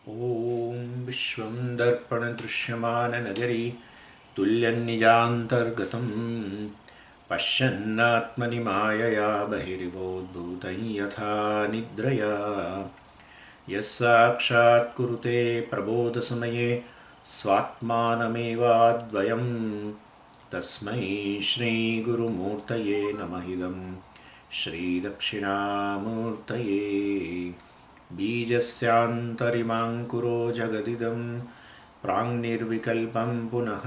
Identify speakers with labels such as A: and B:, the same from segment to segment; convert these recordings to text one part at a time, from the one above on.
A: ॐ विश्वं दर्पणदृश्यमाननगरी तुल्यन्निजान्तर्गतं पश्यन्नात्मनि मायया बहिर्बोद्धूतं यथा निद्रया यस्साक्षात् कुरुते प्रबोधसमये स्वात्मानमेवाद्वयं तस्मै श्रीगुरुमूर्तये नमः इदं श्रीदक्षिणामूर्तये बीजस्यान्तरिमाङ्कुरो जगदिदं प्राङ्निर्विकल्पं पुनः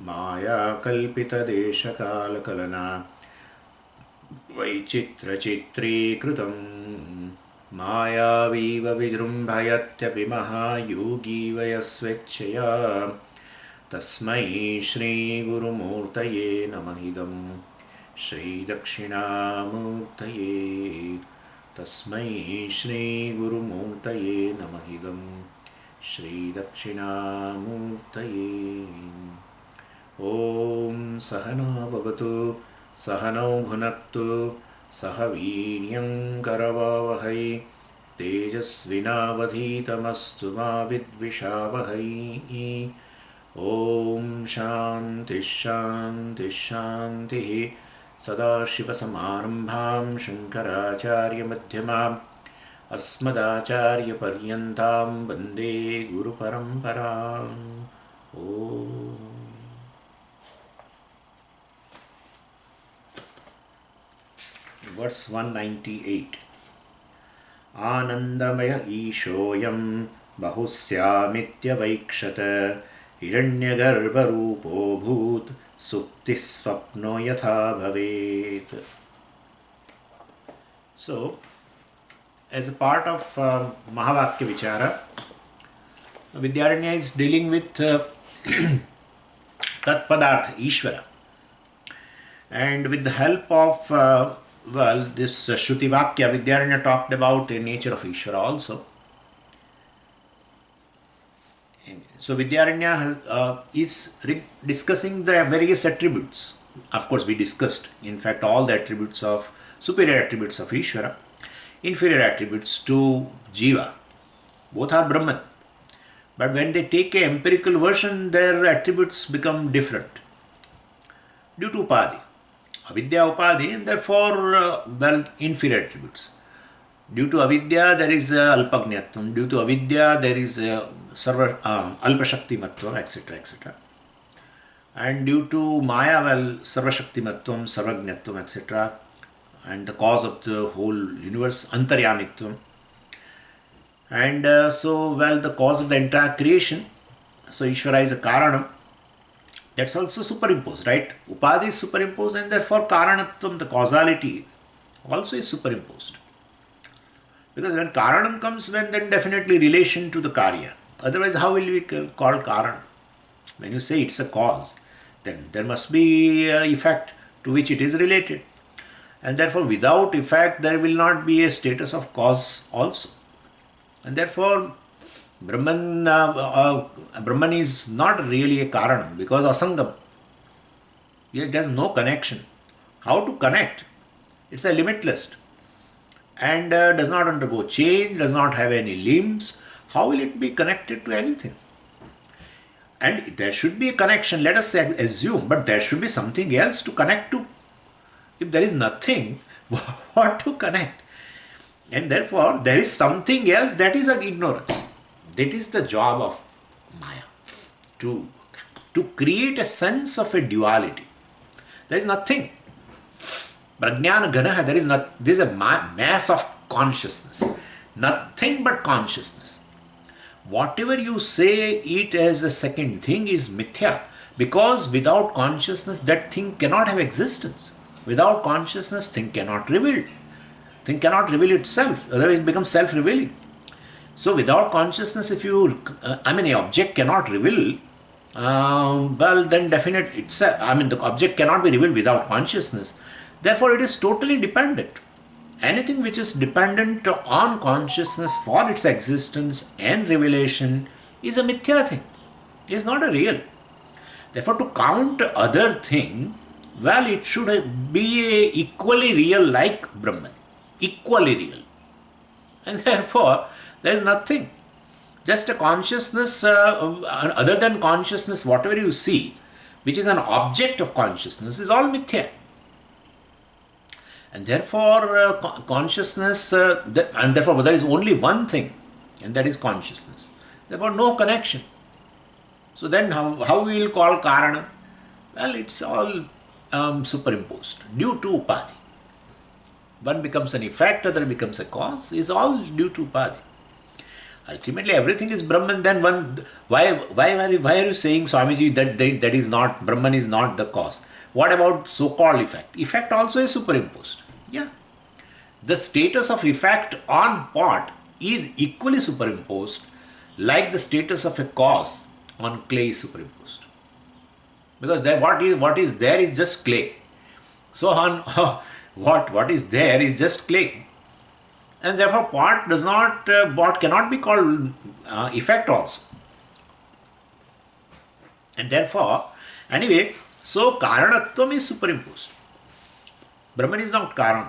A: मायाकल्पितदेशकालकलना वैचित्रचित्रीकृतं मायावीव विजृम्भयत्यपि महायोगी वयस्वेच्छया तस्मै श्रीगुरुमूर्तये नमः इदं श्रीदक्षिणामूर्तये तस्मै श्रीगुरुमूर्तये नमः इदं श्रीदक्षिणामूर्तये। ॐ सहना भवतु सहनौ भुनक्तु सह वीर्यं करवावहै तेजस्विनावधीतमस्तु मा विद्विषावहै। ॐ शान्तिः शान्तिः शान्तिः। सदाशिवसमारम्भां शङ्कराचार्यमध्यमाम् अस्मदाचार्यपर्यन्तां वन्दे गुरुपरम्पराम्। ॐ Verse 198. आनन्दमय ईशोऽयं बहुस्यामित्यवैक्षत हिरण्यगर्भरूपोऽभूत् सुप्तिः स्वप्नो यथा भवेत्. So, as a part of Mahavakya Vichara, Vidyaranya is dealing with Tat Padartha, Ishvara. And with the help of this Shruti Vakya, Vidyaranya talked about the nature of Ishvara also. So Vidyaranya is discussing the various attributes. Of course, we discussed, in fact, all the attributes of, superior attributes of Ishvara, inferior attributes to Jiva. Both are Brahman. But when they take an empirical version, their attributes become different due to Upadhi. Avidya Upadhi, and therefore, inferior attributes. Due to Avidya, there is Alpagnyatvam. Due to Avidya, there is Alpashaktimatvam, etc., etc. And due to Maya, Sarvashaktimatvam, Sarvajnatvam, etc. And the cause of the whole universe, Antaryamitvam. And the cause of the entire creation. So Ishvara is a Karanam. That's also superimposed, right? Upadhi is superimposed, and therefore Karanatvam, the causality, also is superimposed. Because when Karanam comes, then definitely relation to the Karya. Otherwise, how will we call Karan? When you say it's a cause, then there must be an effect to which it is related. And therefore, without effect, there will not be a status of cause also. And therefore, Brahman is not really a Karanam because Asangam. It has no connection. How to connect? It's a limitless. And does not undergo change, does not have any limbs. How will it be connected to anything? And there should be a connection, let us assume, but there should be something else to connect to. If there is nothing, what to connect? And therefore, there is something else that is ignorance. That is the job of Maya, to create a sense of a duality. There is nothing. Prajnana Ganaha, there is a mass of consciousness. Nothing but consciousness. Whatever you say it as a second thing is mithya. Because without consciousness, that thing cannot have existence. Without consciousness, thing cannot reveal. Thing cannot reveal itself. Otherwise, it becomes self-revealing. So without consciousness, if you, an object cannot reveal, then definitely the object cannot be revealed without consciousness. Therefore, it is totally dependent. Anything which is dependent on consciousness for its existence and revelation is a mithya thing. It is not a real. Therefore, to count other thing, it should be equally real like Brahman. Equally real. And therefore, there is nothing. Just a consciousness, other than consciousness, whatever you see, which is an object of consciousness, is all mithya. And therefore, consciousness, and therefore there is only one thing, and that is consciousness. Therefore, no connection. So then how we will call Karana? Well, it's all superimposed due to Upadhi. One becomes an effect, other becomes a cause, is all due to Upadhi. Ultimately, everything is Brahman. Then why are you saying, Swamiji, that is not, Brahman is not the cause? What about so-called effect? Effect also is superimposed. Yeah. The status of effect on pot is equally superimposed, like the status of a cause on clay is superimposed. Because what is there is just clay. So on what is there is just clay. And therefore pot cannot be called effect also. And therefore, anyway, so Karanatvam is superimposed. Brahman is not Karan.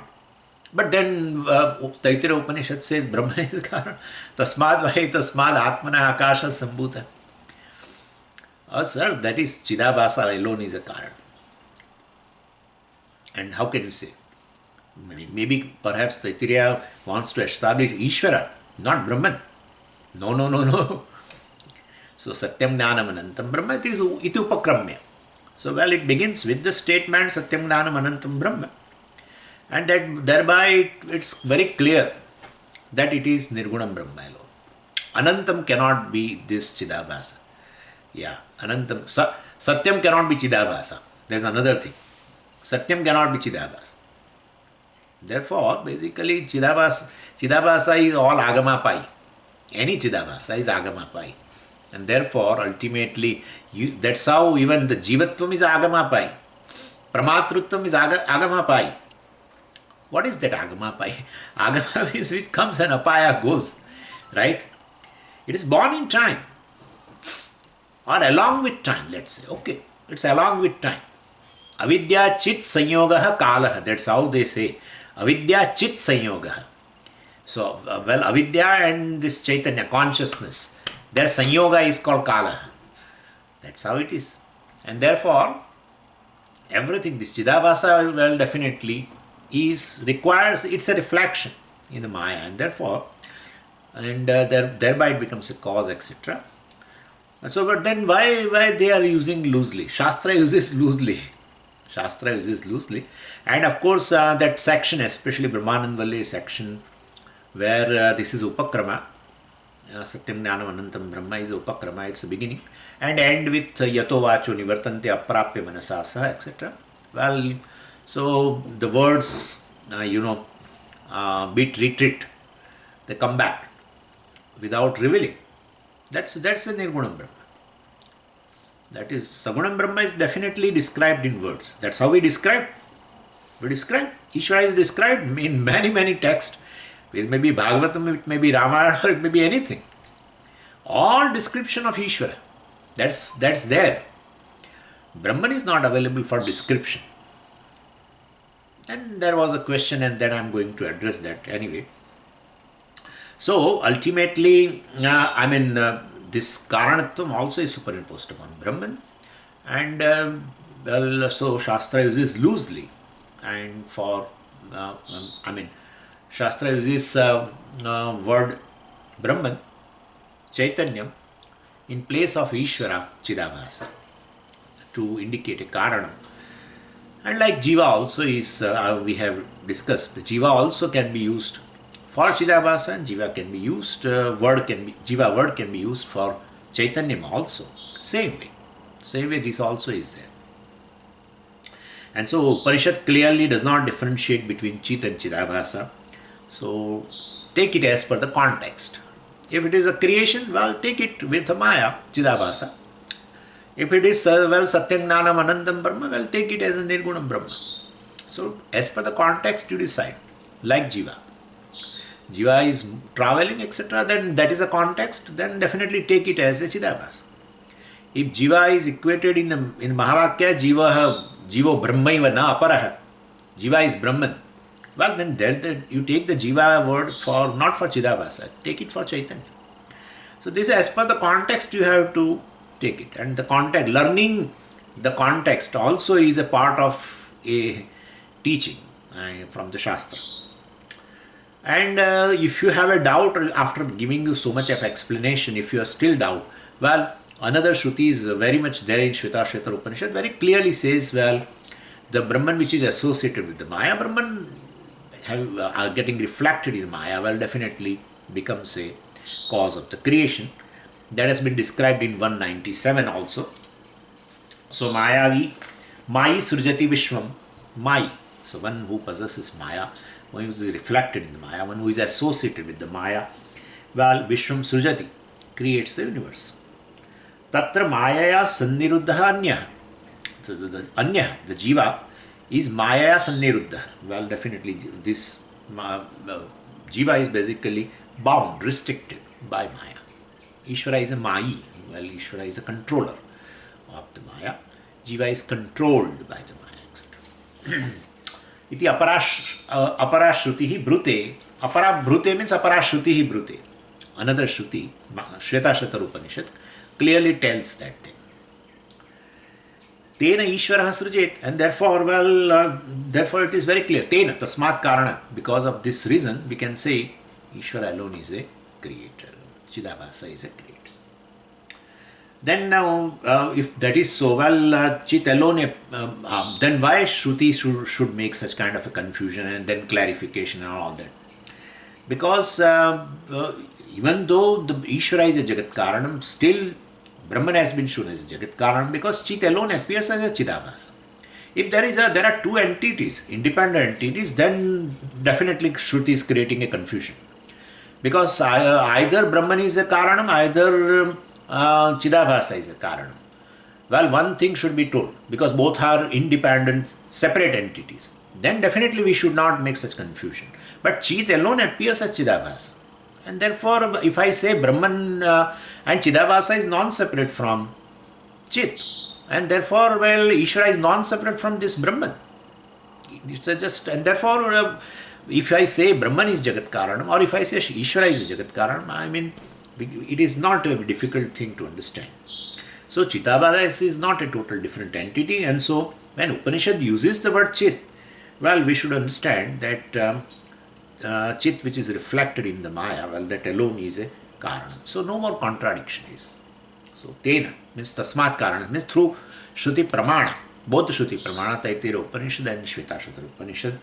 A: But then Taittiriya Upanishad says Brahman is Karan. Tasmad Atmana Akasha Sambhuta. Sir, that is Chidabhasa alone is a Karan. And how can you say? Maybe perhaps Taittiriya wants to establish Ishvara, not Brahman. No. So Satyam Jnanam Anantam Brahma, it is Itupakramya. So it begins with the statement Satyam Jnanam Anantam Brahma. And that thereby it's very clear that it is Nirgunam Brahma alone. Anantam cannot be this Chidabhasa. Yeah, Anantam. Satyam cannot be Chidabhasa. There's another thing. Satyam cannot be Chidabhasa. Therefore, basically, Chidabhasa is all Agamapai. Any Chidabhasa is Agamapai. And therefore, ultimately, that's how even the Jivatvam is Agamapai. Pramatrutvam is Agamapai. What is that Agamapai? Agama means it comes and apaya goes. Right? It is born in time. Or along with time, let's say. Okay, it's along with time. Avidya chit sanyogaha kalaha. That's how they say. Avidya chit sanyogaha. So, avidya and this Chaitanya, consciousness, their sanyoga is called kalaha. That's how it is. And therefore, everything, this Chidabhasa, definitely requires, it's a reflection in the Maya. And therefore, thereby it becomes a cause, etc. So, but then why they are using loosely? Shastra uses loosely. And of course, that section, especially Brahmanand Valli section, where this is Upakrama, Satyam Jnanam Anantam Brahma is Upakrama, it's a beginning, and end with Yato Vacho Nivartante Aprapya Manasasa, etc. So the words, bit retreat, they come back without revealing. That's the Nirgunam Brahma. That is, Sagunam Brahma is definitely described in words. That's how we describe. Ishvara is described in many texts. It may be Bhagavatam, it may be Ramayana, or it may be anything. All description of Ishvara. That's there. Brahman is not available for description. And there was a question, and then I'm going to address that anyway. So ultimately, this Karanatvam also is superimposed upon Brahman, and so Shastra uses loosely, and for Shastra uses word Brahman, Chaitanyam, in place of Ishvara, Chidabhasa, to indicate a Karanam. And like Jiva also is, we have discussed, Jiva also can be used for Chidabhasa, and Jiva can be used, Jiva word can be used for Chaitanyam also. Same way this also is there. And so Upanishad clearly does not differentiate between Chit and Chidabhasa. So take it as per the context. If it is a creation, take it with a Maya, Chidabhasa. If it is, Satyam Jnanam Anantam Brahma, take it as a Nirgunam Brahma. So as per the context you decide, like Jiva. Jiva is traveling, etc., then that is a context, then definitely take it as a Chidabhasa. If Jiva is equated in Mahavakya, Jivo Brahmaiva na aparaha, Jiva is Brahman, then you take the Jiva word not for Chidabhasa, take it for Chaitanya. So this is as per the context you have to take it. And the context, learning the context also is a part of a teaching from the Shastra. And if you have a doubt after giving you so much of explanation, if you are still doubt, well, another Shruti is very much there in Shvetashvatara Upanishad, very clearly says, well, the Brahman which is associated with the Maya, Brahman are getting reflected in Maya, well, definitely becomes a cause of the creation. That has been described in 197 also. So Mayavi, Mayi Srujati Vishwam, Mayi. So one who possesses Maya, one who is reflected in the Maya, one who is associated with the Maya, well, Vishwam Srujati, creates the universe. Tatra Mayaya Sanniruddha Anya. So the Anya, the Jiva, is Mayaya Sanniruddha. Well, definitely this Jiva is basically bound, restricted by Maya. Ishvara is a Mayi. Well, Ishvara is a controller of the Maya. Jiva is controlled by the Maya, etc. Iti aparashrutihi brute. Aparabhrute means aparashrutihi brute. Another Shruti, Shvetashvatara Upanishad, clearly tells that thing. Tena Ishvara srujet, and therefore, well, therefore it is very clear. Tena, tasmat karana. Because of this reason, we can say Ishvara alone is a creator. Chidabhasa is a creator. Then now, if that is so, well, Chit alone, then why Shruti should make such kind of a confusion and then clarification and all that? Because even though the Ishvara is a Jagat Karanam, still Brahman has been shown as a Jagat Karanam because Chit alone appears as a Chidabhasa. If there are two entities, independent entities, then definitely Shruti is creating a confusion. Because either Brahman is a Karanam, either Chidabhasa is a Karanam. Well, one thing should be told, because both are independent, separate entities. Then definitely we should not make such confusion. But Chit alone appears as Chidabhasa. And therefore, if I say Brahman and Chidabhasa is non-separate from Chit, and therefore, well, Ishvara is non-separate from this Brahman. It's just, and therefore, if I say Brahman is Jagat Karanam, or if I say Ishvara is Jagat Karanam, I mean, it is not a difficult thing to understand. So Chidabhasa is not a total different entity, and so when Upanishad uses the word Chit, well, we should understand that Chit which is reflected in the Maya, well, that alone is a Karanam. So no more contradiction is. So Tena means Tasmat Karanam, means through Shruti Pramana, both Shruti Pramana, Taitira Upanishad and Shvetashvatara Upanishad,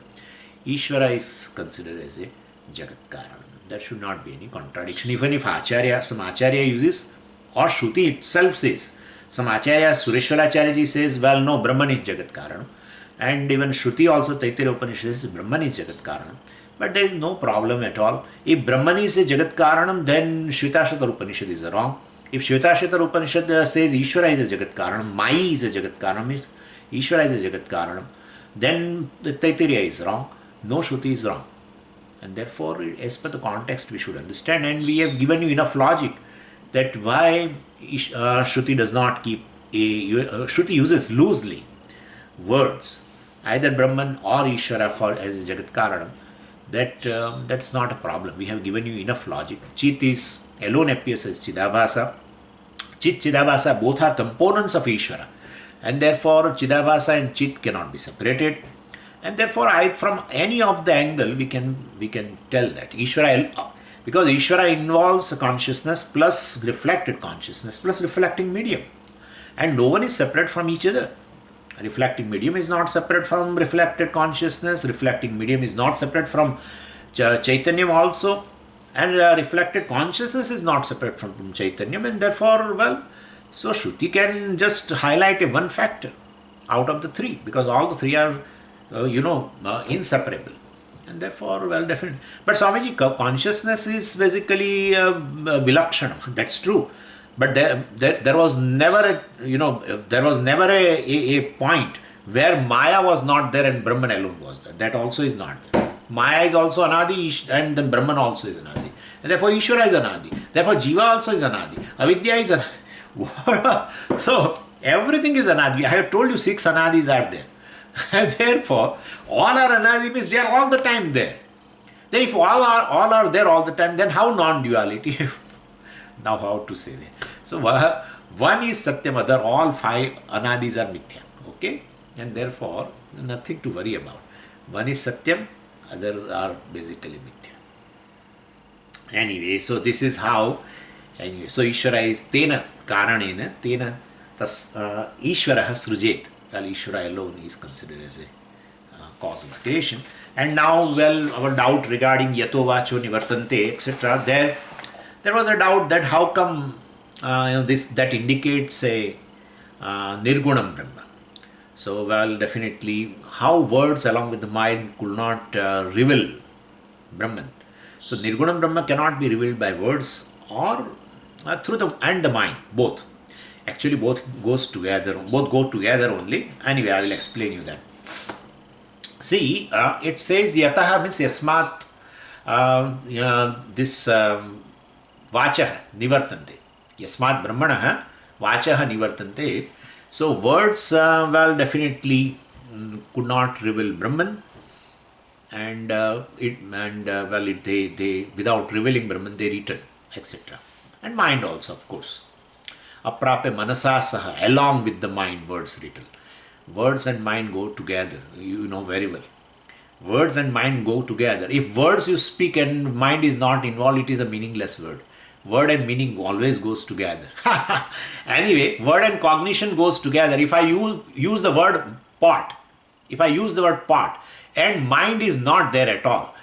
A: Ishvara is considered as a Jagat Karanam. There should not be any contradiction. Even if some Acharya uses, or Shruti itself says, some Acharya, Sureshwaracharya ji says, well, no, Brahman is Jagat Karanam. And even Shruti also, Taitira Upanishad says, Brahman is Jagat Karanam. But there is no problem at all. If Brahman is a Jagat Karanam, then Shvetashvatara Upanishad is wrong. If Shvetashvatara Upanishad says Ishvara is a Jagat Karanam, Mayi is a Jagat Karanam, means Ishvara is a Jagat Karanam, then the Taitiriya is wrong. No Shruti is wrong. And therefore, as per the context, we should understand. And we have given you enough logic that why Shruti does not keep Shruti uses loosely words, either Brahman or Ishvara as a Jagat Karanam. That's not a problem. We have given you enough logic. Chit is alone appears as Chidabhasa. Chit, Chidabhasa, both are components of Ishvara. And therefore, Chidabhasa and Chit cannot be separated. And therefore, from any of the angle, we can tell that Ishvara, because Ishvara involves consciousness plus reflected consciousness plus reflecting medium. And no one is separate from each other. Reflecting medium is not separate from reflected consciousness. Reflecting medium is not separate from Chaitanyam also. And reflected consciousness is not separate from Chaitanyam. And therefore, well, so Shruti can just highlight one factor out of the three, because all the three are, inseparable. And therefore, well, definitely. But Swamiji, consciousness is basically Vilakshanam. That's true. But there was never a point where Maya was not there and Brahman alone was there. That also is not there. Maya is also Anadi, and then Brahman also is Anadi. And therefore Ishvara is Anadi. Therefore Jiva also is Anadi. Avidya is Anadi. So everything is Anadi. I have told you 6 Anadis are there. Therefore, all are Anadi means they are all the time there. Then if all are there all the time, then how non-duality? Now how to say that? So one is Satyam, other all five Anadis are Mithya. Okay? And therefore, nothing to worry about. One is Satyam, others are basically Mithya. Anyway, so this is how, anyway, so Ishvara is Tena Karanena, Tena Tas Ishvara Srujet. Well, Ishvara alone is considered as a cause of the creation. And now, well, our doubt regarding Yato Vacho Nivartante, etc., there was a doubt that how come this that indicates a Nirgunam Brahma. So, well, definitely, how words along with the mind could not reveal Brahman. So, Nirgunam Brahma cannot be revealed by words or through the mind, both. Actually, both goes together. Both go together only. Anyway, I will explain you that. See, it says Yataha means Yasmat. This Vachaha Nivartante. Yasmat Brahmanaha Vachaha Nivartante. So words, well, definitely could not reveal Brahman, and they without revealing Brahman they return, etc. And mind also, of course. Aprape manasasaha, along with the mind, words written. Words and mind go together. You know very well. Words and mind go together. If words you speak and mind is not involved, it is a meaningless word. Word and meaning always goes together. Anyway, word and cognition goes together. If I use the word pot, and mind is not there at all,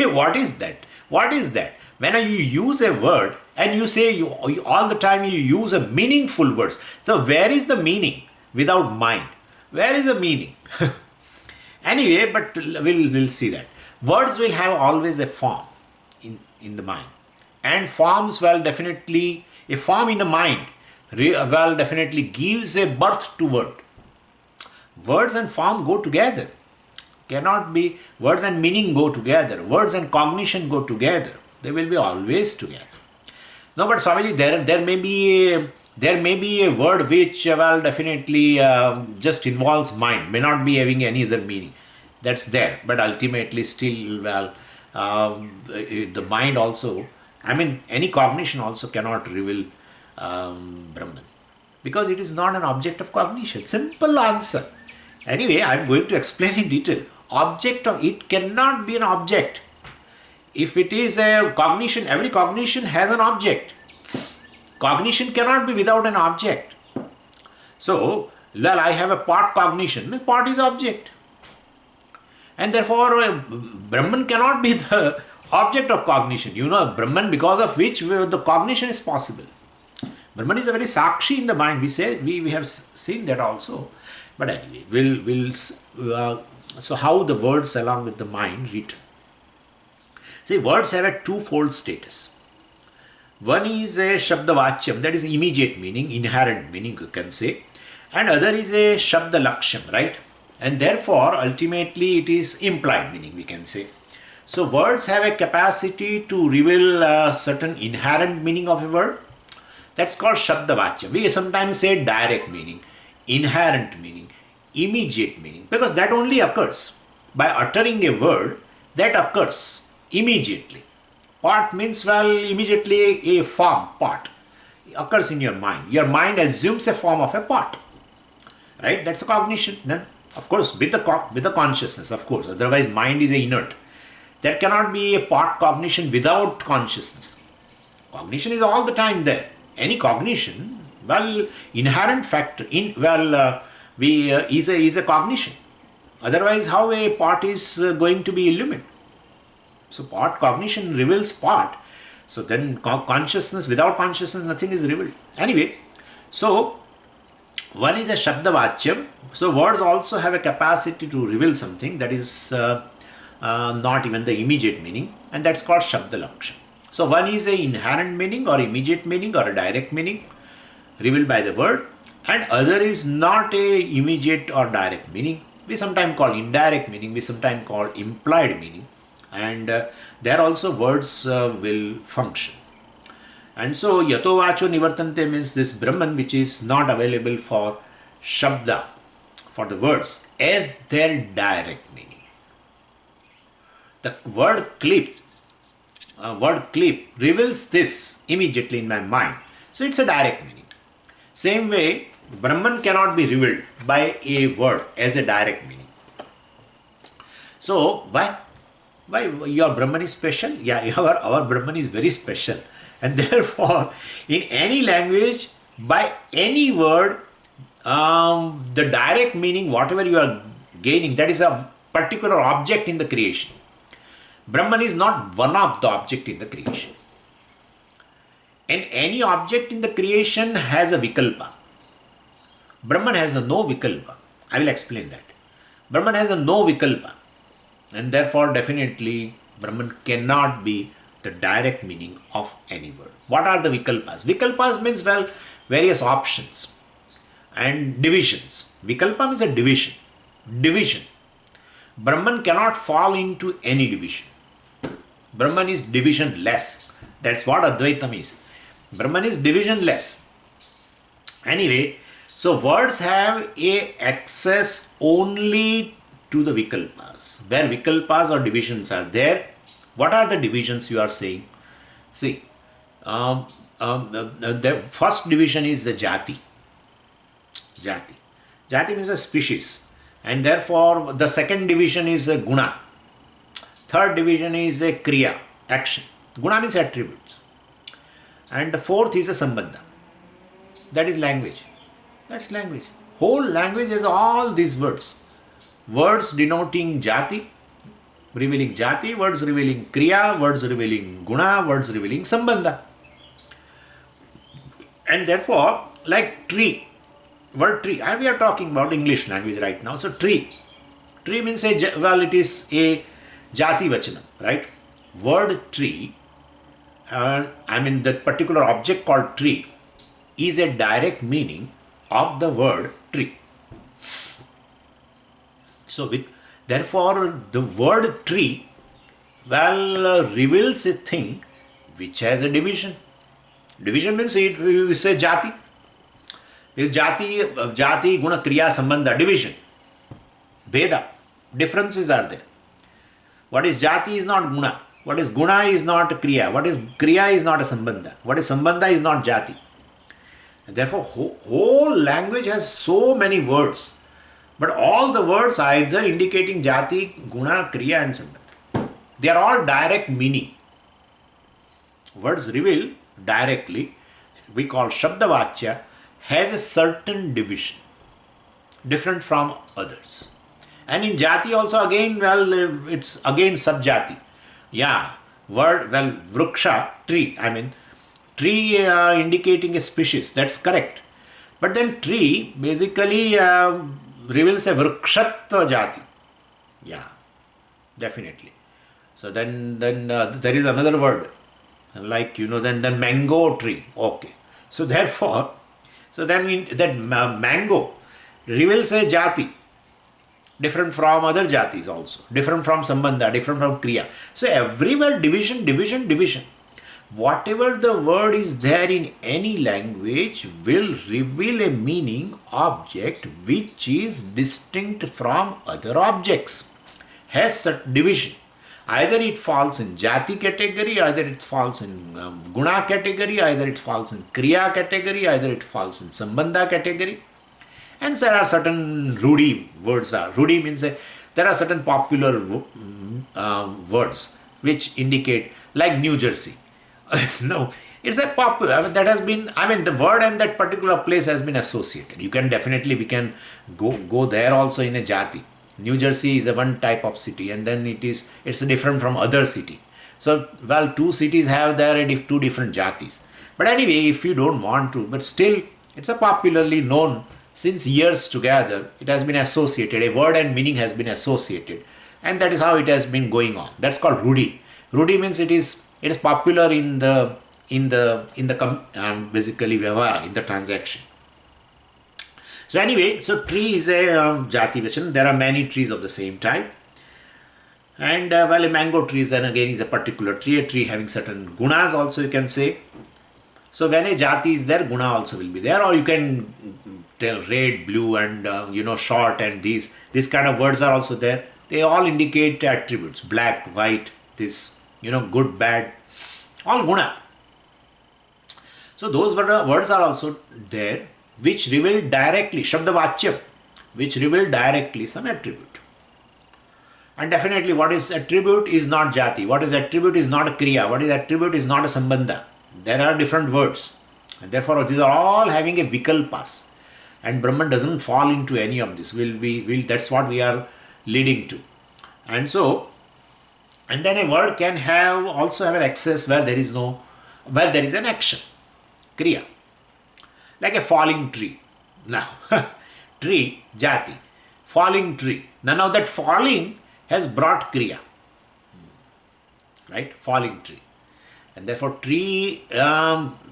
A: what is that? What is that? When you use a word and you say all the time you use a meaningful words. So where is the meaning without mind? Where is the meaning? Anyway, but we'll see that. Words will have always a form in the mind. And forms, well, definitely, a form in the mind, well, definitely gives a birth to word. Words and form go together. Cannot be, words and meaning go together. Words and cognition go together. They will be always together. No, but Swamiji, there may be a word which, well, definitely just involves mind, may not be having any other meaning. That's there, but ultimately still, well, the mind also, I mean, any cognition also cannot reveal Brahman, because it is not an object of cognition. Simple answer. Anyway, I am going to explain in detail. It cannot be an object. If it is a cognition, every cognition has an object. Cognition cannot be without an object. So, well, I have a pot cognition. Pot is object. And therefore, Brahman cannot be the object of cognition. You know, Brahman, because of which the cognition is possible. Brahman is a very sakshi in the mind. We have seen that also. But anyway, so how the words along with the mind written. See, words have a twofold status. One is a Shabda Vachyam, that is immediate meaning, inherent meaning you can say. And other is a Shabda Laksham, right? And therefore, ultimately it is implied meaning we can say. So words have a capacity to reveal a certain inherent meaning of a word. That's called Shabda Vachyam. We sometimes say direct meaning, inherent meaning, immediate meaning, because that only occurs. By uttering a word, that occurs immediately. Pot means, well, immediately a form, pot, occurs in your mind. Your mind assumes a form of a pot, right? That's a cognition. Then, of course, with the consciousness, of course. Otherwise, mind is inert. There cannot be a pot cognition without consciousness. Cognition is all the time there. Any cognition, well, inherent factor, is a cognition. Otherwise, how a pot is going to be illumined? So pot cognition reveals pot. So then consciousness, without consciousness, nothing is revealed. Anyway, so one is a Shabda Vachyam. So words also have a capacity to reveal something that is not even the immediate meaning, and that's called Shabda Laksham. So one is a inherent meaning or immediate meaning or a direct meaning revealed by the word, and other is not a immediate or direct meaning. We sometimes call indirect meaning, we sometimes call implied meaning. And there also words will function. And so Yato Vacho Nivartante means this Brahman which is not available for Shabda, for the words, as their direct meaning. The word clip reveals this immediately in my mind. So it's a direct meaning. Same way, Brahman cannot be revealed by a word as a direct meaning. So why? Why your Brahman is special? Yeah, our Brahman is very special. And therefore, in any language, by any word, the direct meaning, whatever you are gaining, that is a particular object in the creation. Brahman is not one of the object in the creation. And any object in the creation has a vikalpa. Brahman has a no vikalpa. I will explain that. Brahman has a no vikalpa. And therefore, definitely, Brahman cannot be the direct meaning of any word. What are the vikalpas? Vikalpas means, well, various options and divisions. Vikalpa means a division. Division. Brahman cannot fall into any division. Brahman is divisionless. That's what Advaitam is. Brahman is divisionless. Anyway, so words have a access only to the vikalpas. Where vikalpas or divisions are there, what are the divisions you are saying? See, the first division is the jati. Jati. Jati means a species. And therefore, the second division is a guna. Third division is a kriya, action. Guna means attributes. And the fourth is a sambandha. That is language. That's language. Whole language has all these words. Words denoting jati, revealing jati, words revealing kriya, words revealing guna, words revealing sambandha. And therefore, like tree, word tree, we are talking about English language right now. So tree means it is a jati vachanam, right? Word tree, the particular object called tree is a direct meaning of the word tree. So, therefore, the word tree, reveals a thing which has a division. Division means we say jati. Is jati, guna, kriya, sambandha, division. Veda. Differences are there. What is jati is not guna. What is guna is not kriya. What is kriya is not a sambandha. What is sambandha is not jati. And therefore, whole language has so many words. But all the words are either indicating jati, guna, kriya and sambandha. They are all direct meaning. Words reveal directly, we call Shabdavachya, has a certain division, different from others. And in jati also again, it's again subjati. Yeah, word, vriksha, tree, tree indicating a species, that's correct. But then tree basically reveals a vrikshatva jati. Yeah, definitely. So then there is another word, like, then mango tree. Okay. So therefore, that mango reveals a jati, different from other jatis also, different from sambandha, different from kriya. So everywhere division. Whatever the word is there in any language will reveal a meaning object which is distinct from other objects, has such division. Either it falls in jati category, either it falls in guna category, either it falls in kriya category, either it falls in sambandha category. And there are certain rudi words. Rudi means there are certain popular words which indicate, like New Jersey. No, it's a popular, that has been, the word and that particular place has been associated. We can go there also in a jati. New Jersey is a one type of city, and then it's different from other city. So, two cities have there two different jatis. But anyway, if you don't want to, but still, it's a popularly known, since years together, it has been associated. A word and meaning has been associated, and that is how it has been going on. That's called rudi. Rudi means it is popular in the basically vyavahara, in the transaction. So anyway, so tree is a jati vachanam. There are many trees of the same type. And a mango tree then again is a particular tree, a tree having certain gunas also, you can say. So when a jati is there, guna also will be there, or you can tell red, blue and short, and these kind of words are also there. They all indicate attributes, black, white, this, good, bad, all guna. So those words are also there which reveal directly, Shabdavachyam, which reveal directly some attribute. And definitely what is attribute is not jati, what is attribute is not a kriya, what is attribute is not a sambandha. There are different words. And therefore these are all having a vikalpas. And Brahman doesn't fall into any of this. That's what we are leading to. And so, and then a word can also have an excess where there is an action, kriya. Like a falling tree. Now, tree, jati, falling tree. Now that falling has brought kriya. Right? Falling tree. And therefore tree,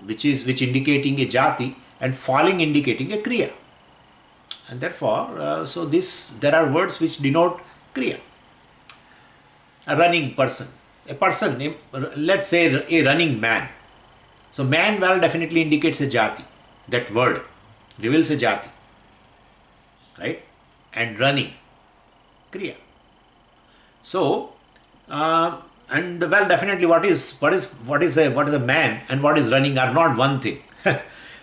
A: which indicating a jati, and falling indicating a kriya. And therefore, there are words which denote kriya. A running person. A person, let's say a running man. So man definitely indicates a jati. That word reveals a jati. Right? And running, kriya. So, definitely what is a man and what is running are not one thing.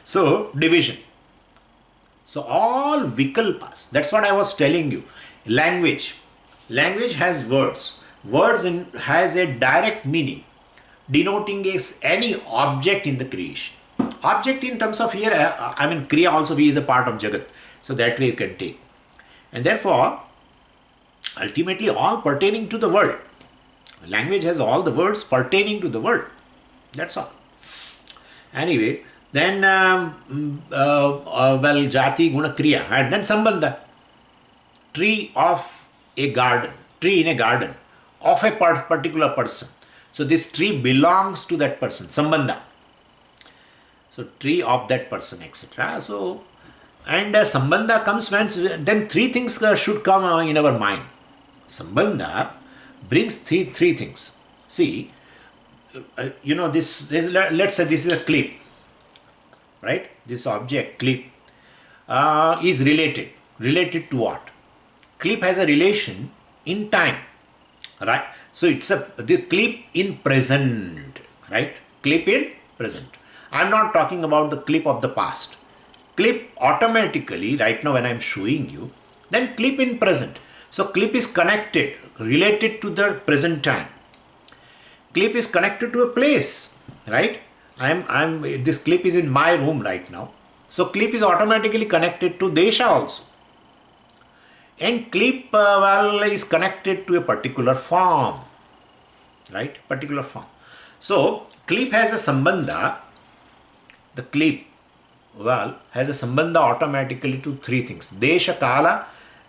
A: So, division. So, all vikalpas, that's what I was telling you. Language has words. Words has a direct meaning, denoting any object in the creation. Object in terms of here, kriya also is a part of Jagat. So, that way you can take. And therefore, ultimately all pertaining to the world. Language has all the words pertaining to the world. That's all. Anyway, then jati, guna, kriya, and then sambandha. Tree in a garden of a particular person. So this tree belongs to that person, sambandha. So tree of that person, etc. So, and sambandha comes when, then three things should come in our mind. Sambandha brings three things. See, let's say this is a clip, right? This object, clip, is related. Related to what? Clip has a relation in time, right? So it's the clip in present, right? Clip in present. I'm not talking about the clip of the past. Clip automatically, right now when I'm showing you, then clip in present. So clip is connected, related to the present time. Clip is connected to a place, right? This clip is in my room right now. So clip is automatically connected to Desha also. And clip is connected to a particular form, right? Particular form. So clip has a sambandha. The clip has a sambandha automatically to three things: Desha, Kala,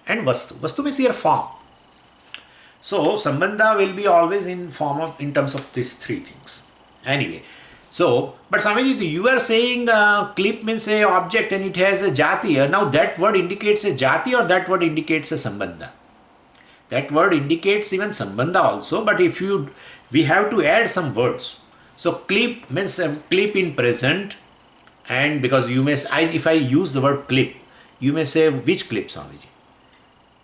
A: and Vastu. Vastu means here form. So sambandha will be always in terms of these three things. Anyway, so but Swamiji, you are saying clip means a object and it has a jati. Now that word indicates a jati or that word indicates a sambandha? That word indicates even sambandha also, but we have to add some words. So clip means clip in present, and because if I use the word clip, you may say, which clip, Swamiji?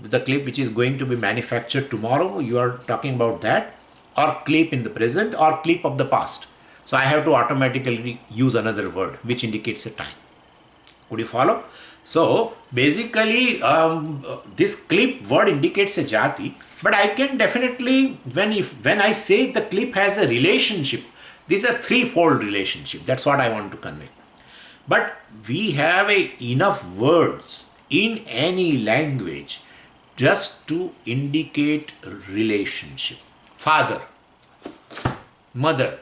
A: The clip which is going to be manufactured tomorrow, you are talking about that, or clip in the present, or clip of the past. So I have to automatically use another word which indicates a time. Could you follow? So basically this clip word indicates a jati, but I can definitely, when I say the clip has a relationship, this is a threefold relationship. That's what I want to convey. But we have enough words in any language just to indicate relationship. Father, mother,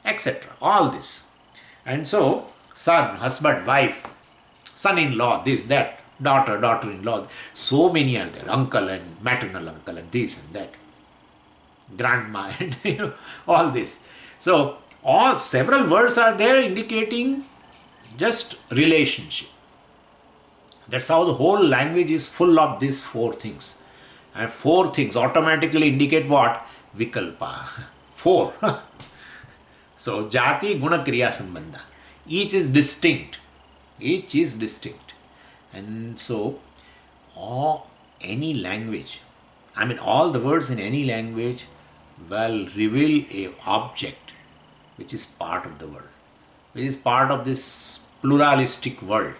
A: etc. All this. And so, son, husband, wife, son-in-law, this, that, daughter, daughter-in-law. So many are there. Uncle and maternal uncle and this and that. Grandma and all this. So, several words are there indicating just relationship. That's how the whole language is full of these four things. And four things automatically indicate what? Vikalpa. Four. So, jati, guna, kriya, sambandha. Each is distinct. Each is distinct. And so, any language, all the words in any language will reveal a object which is part of the world. which is part of this pluralistic world.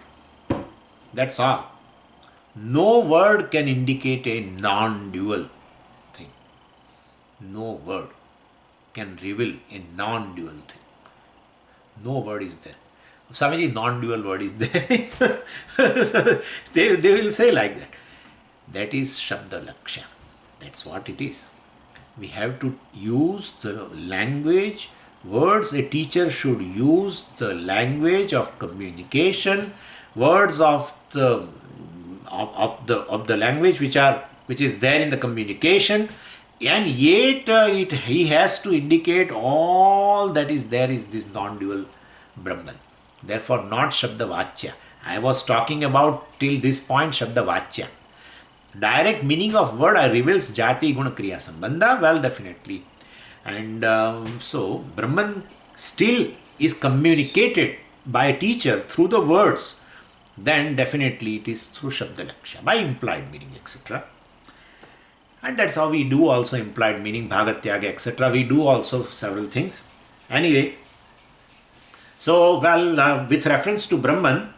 A: That's all. No word can indicate a non-dual thing. No word can reveal a non-dual thing. No word is there. Swamiji, non-dual word is there. So they will say like that. That is Shabda Lakshya. That's what it is. We have to use the language, words. A teacher should use the language of communication, words of the language which is there in the communication, and yet he has to indicate all that is there is this non-dual Brahman. Therefore, not Shabda Vachya. I was talking about till this point Shabda Vachya. Direct meaning of word reveals Jati Guna Kriya Sambandha. Well, definitely. And so Brahman still is communicated by a teacher through the words. Then definitely it is through Shabda Lakshya, by implied meaning, etc. And that's how we do also implied meaning, Bhagatyaga, etc. We do also several things. Anyway, so with reference to Brahman,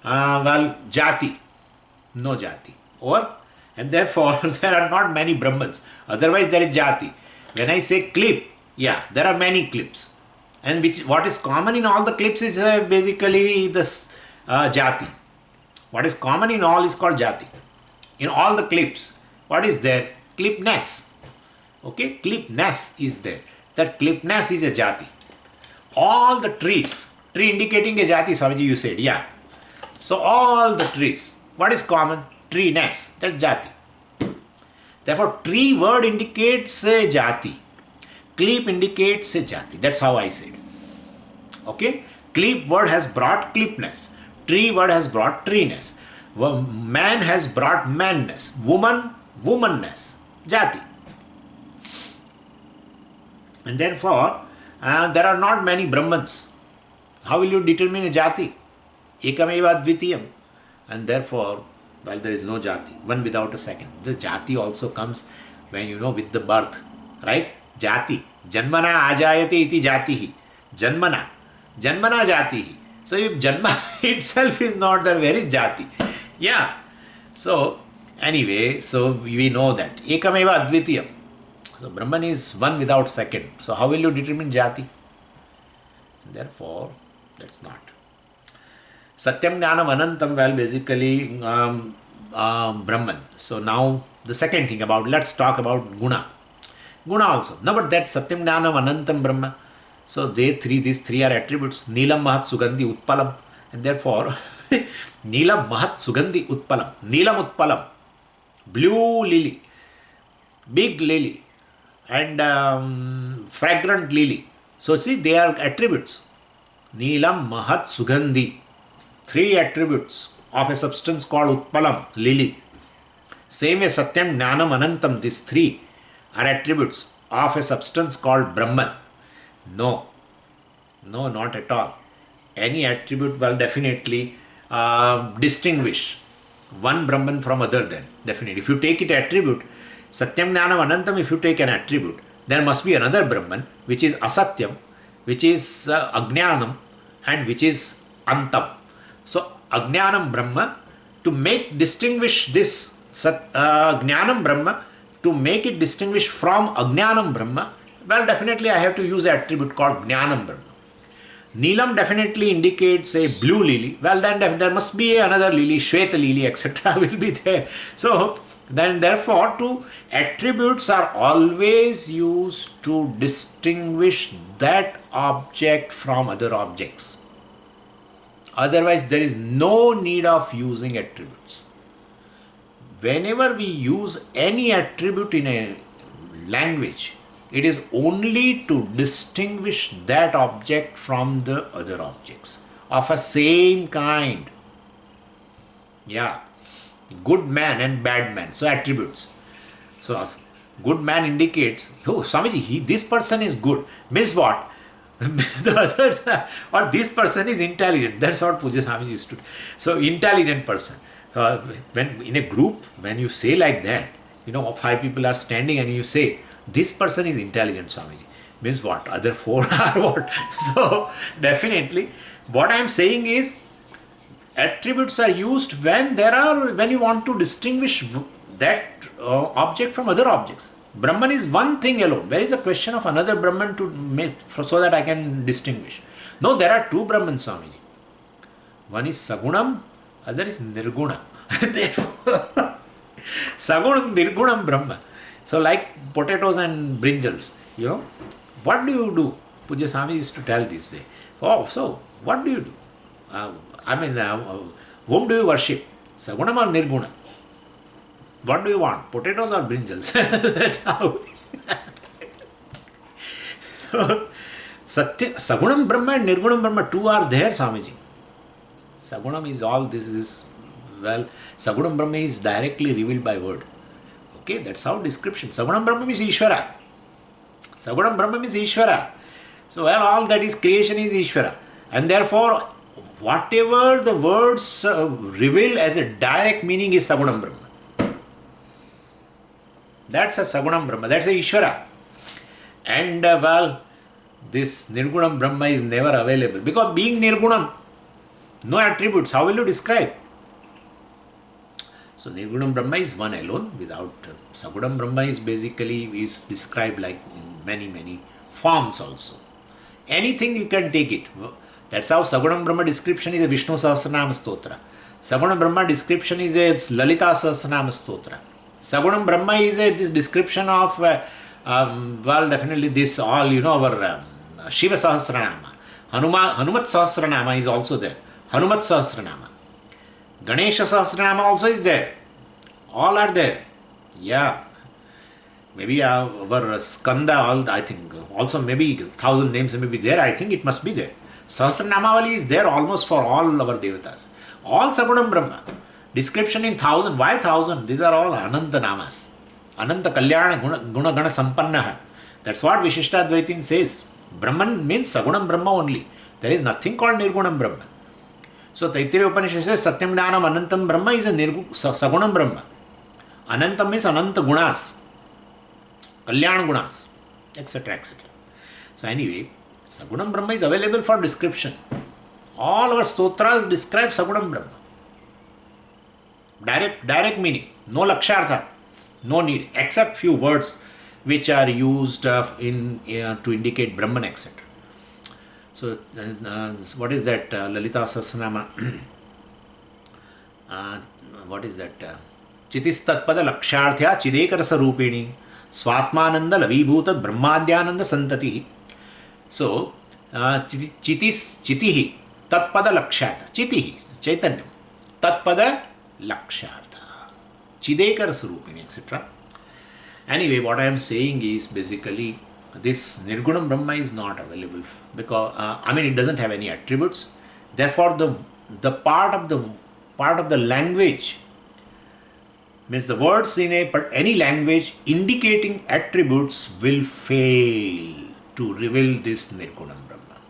A: Jati, no Jati. And therefore there are not many Brahmans. Otherwise there is Jati. When I say clip, yeah, there are many clips. And what is common in all the clips is basically this Jati. What is common in all is called Jati. In all the clips, what is there? Clipness. Okay, clipness is there. That clipness is a Jati. All the trees, tree indicating a Jati, Swamiji, you said, yeah. So all the trees, what is common? Treeness, that's Jati. Therefore, tree word indicates a Jati. Clip indicates a Jati. That's how I said. Okay? Clip word has brought clipness. Tree word has brought treeness. Man has brought manness. Woman, womanness. Jati. And therefore, there are not many Brahmans. How will you determine a Jati? Ekameva Dvitiyam. And therefore, well, there is no Jati, one without a second. The Jati also comes when, with the birth, right? Jati. Janmana ajayate iti jatihi. Janmana jatihi. So if Janma itself is not there, where is Jati? Yeah. So anyway, so we know that. Ekameva Advitiyam. So Brahman is one without second. So how will you determine Jati? Therefore, that's not. Satyam Jnanam Anantam, well, basically Brahman. So now the second thing let's talk about Guna. Guna also. No, but that Satyam Jnanam Anantam Brahma. So these three are attributes. Neelam Mahat Sugandhi Utpalam. And therefore, Neelam Mahat Sugandhi Utpalam. Neelam Utpalam. Blue lily. Big lily. And fragrant lily. So see, they are attributes. Neelam Mahat Sugandhi. Three attributes of a substance called Utpalam, lily. Same way Satyam, Jnanam, Anantam, these three are attributes of a substance called Brahman. No, not at all. Any attribute will definitely distinguish one Brahman from other then. Definitely. If you take it attribute, Satyam, Jnanam, Anantam, if you take an attribute, there must be another Brahman, which is Asatyam, which is Ajnanam, and which is Antam. So, Ajnanam Brahma, to distinguish this Jnanam Brahma, to make it distinguish from Ajnanam Brahma, well, definitely I have to use an attribute called Jnanam Brahma. Neelam definitely indicates a blue lily. Well, then there must be another lily, Shweta lily, etc. will be there. So, then therefore, attributes are always used to distinguish that object from other objects. Otherwise, there is no need of using attributes. Whenever we use any attribute in a language, it is only to distinguish that object from the other objects of a same kind. Yeah. Good man and bad man. So attributes. So good man indicates, Swamiji, this person is good. Means what? The others, or this person is intelligent. That's what Puja Swamiji used to do. So intelligent person. When in a group, when you say like that, 5 people are standing and you say, this person is intelligent, Swamiji. Means what? Other four are what? So definitely what I am saying is attributes are used when you want to distinguish that object from other objects. Brahman is one thing alone. Where is the question of another Brahman to make so that I can distinguish? No, there are two Brahmans, Swamiji. One is Sagunam, other is Nirgunam. Sagunam, Nirgunam Brahma. So like potatoes and brinjals, what do you do? Puja Swami used to tell this way. Oh, so what do you do? Whom do you worship? Sagunam or Nirgunam? What do you want? Potatoes or brinjals? That's how. So, Sagunam Brahma and Nirgunam Brahma, two are there, Swamiji. Sagunam is all this is, Sagunam Brahma is directly revealed by word. Okay, that's how description. Sagunam Brahma is Ishvara. Sagunam Brahma is Ishvara. So, all that is creation is Ishvara. And therefore, whatever the words reveal as a direct meaning is Sagunam Brahma. That's a Sagunam Brahma, that's a Ishvara. And this Nirgunam Brahma is never available. Because being Nirgunam, no attributes, how will you describe? So Nirgunam Brahma is one alone without Sagunam Brahma is described like in many forms also. Anything you can take it. That's how Sagunam Brahma description is a Vishnu Sahasranama Stotra. Sagunam Brahma description is a Lalita Sahasranama Stotra. Sagunam Brahma is this description of, definitely this all, our Shiva Sahasranama. Hanumat Sahasranama is also there. Hanumat Sahasranama. Ganesha Sahasranama also is there. All are there. Yeah. Maybe our Skanda, I think, also maybe 1,000 names may be there. I think it must be there. Sahasranamavali is there almost for all our devatas. All Sagunam Brahma. Description in 1,000. Why 1,000? These are all Ananta Namas. Ananta Kalyana Guna Gana Sampannaha. That's what Vishishtadvaitin says. Brahman means Sagunam Brahma only. There is nothing called Nirgunam Brahma. So Taittiriya Upanishad says Satyam Jnanam Anantam Brahma is a Sagunam Brahma. Anantam means Ananta Gunas. Kalyana Gunas. Etc. etc. So anyway, Sagunam Brahma is available for description. All our stotras describe Sagunam Brahma. Direct meaning, no lakshartha, no need, except few words which are used to indicate Brahman, etc. So, what is that Lalita Sahasranama? What is that? Chitis tatpada laksharthya chidekarasa rupini swatmananda lavibhuta brahmadyananda santati. So, chitihi tatpada lakshartha, chitihi, chaitanyam, tatpada lakshartha, chidekara sarupini, etc. Anyway, what I am saying is basically this Nirgunam Brahma is not available because it doesn't have any attributes. Therefore, the part of the language means the words in any language indicating attributes will fail to reveal this Nirgunam Brahma.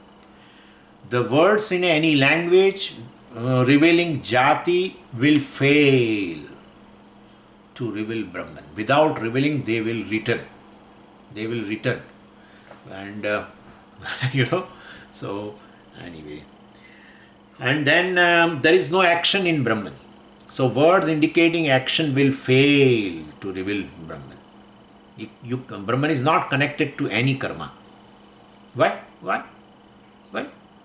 A: The words in any language revealing jati will fail to reveal Brahman. Without revealing, they will return. And, so anyway. And then there is no action in Brahman. So words indicating action will fail to reveal Brahman. Brahman is not connected to any karma. Why?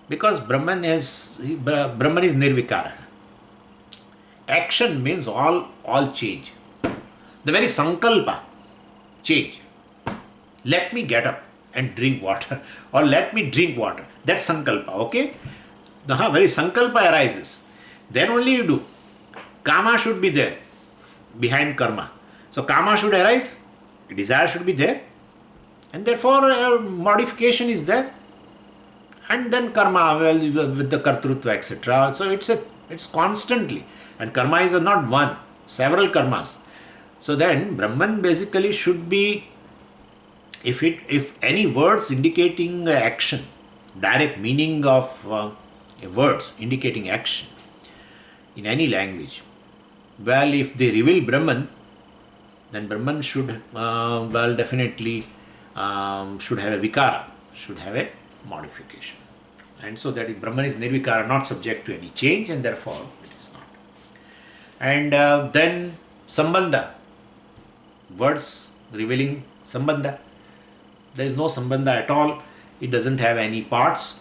A: Because Brahman is nirvikara. Action means all change. The very sankalpa, change. Let me get up and drink water, or let me drink water. That's sankalpa, okay? The very sankalpa arises. Then only you do. Kama should be there behind karma. So kama should arise, desire should be there, and therefore modification is there. And then karma with the kartrutva, etc. So it's constantly, and karma is not one, several karmas. So then Brahman basically should be, if any words indicating action, direct meaning of words indicating action in any language, if they reveal Brahman, then Brahman should definitely should have a vikara, should have a modification. And so that Brahman is nirvikara, not subject to any change, and therefore it is not. And then sambandha, words revealing sambandha. There is no sambandha at all. It doesn't have any parts.